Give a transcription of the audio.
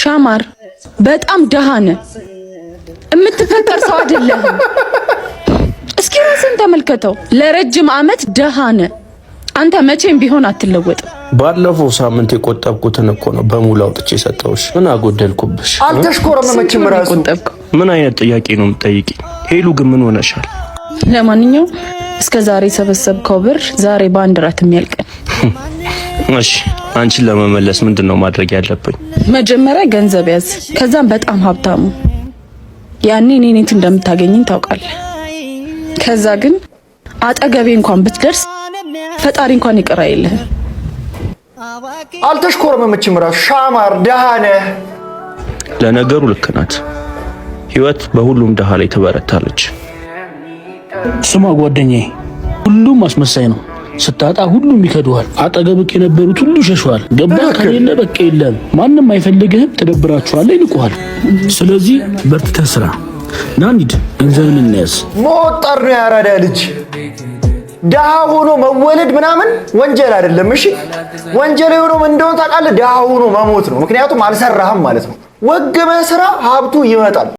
ሻማር በጣም ደሃ ነህ። የምትፈቀር ሰው አይደለም። እስኪ ራስን ተመልከተው። ለረጅም ዓመት ደሃ ነህ። አንተ መቼም ቢሆን አትለወጥም። ባለፈው ሳምንት የቆጠብኩትን እኮ ነው በሙሉ አውጥቼ ሰጠሁሽ። ምን አጎደልኩብሽ? አልተሽኮረመመችም። ራሱ ምን አይነት ጥያቄ ነው የምትጠይቂኝ? ሄሉ ግን ምን ሆነሻል? ለማንኛውም እስከ ዛሬ ሰበሰብከው ብር ዛሬ በአንድ ራት የሚያልቅ። እሺ አንቺን ለመመለስ ምንድነው ማድረግ ያለብኝ? መጀመሪያ ገንዘብ ያዝ፣ ከዛም በጣም ሀብታሙ ያኔ እኔት እንደምታገኝኝ ታውቃለህ። ከዛ ግን አጠገቤ እንኳን ብትደርስ ፈጣሪ እንኳን ይቅር አይልህም። አልተሽኮረመመችም። ራሱ ሻማር ደሃ ነህ። ለነገሩ ልክ ናት። ህይወት በሁሉም ደሃ ላይ ትበረታለች። ስማ ጓደኛዬ፣ ሁሉም አስመሳይ ነው። ስታጣ ሁሉም ይከዱሃል። አጠገብክ የነበሩት ሁሉ ይሸሹሃል። ገባህ? ከሌለ በቃ የለም፣ ማንም አይፈልግህም። ትደብራቸዋለህ፣ ይንቁሃል። ስለዚህ በርትተህ ስራ። ና እንሂድ፣ ገንዘብን እንያዝ። ሞጣር ነው ያራዳ ልጅ። ደሃ ሆኖ መወለድ ምናምን ወንጀል አይደለም። እሺ ወንጀል ሆኖ ምን እንደሆነ ታውቃለህ? ደሃ ሆኖ መሞት ነው። ምክንያቱም አልሰራህም ማለት ነው። ወግመህ ስራ፣ ሀብቱ ይመጣል።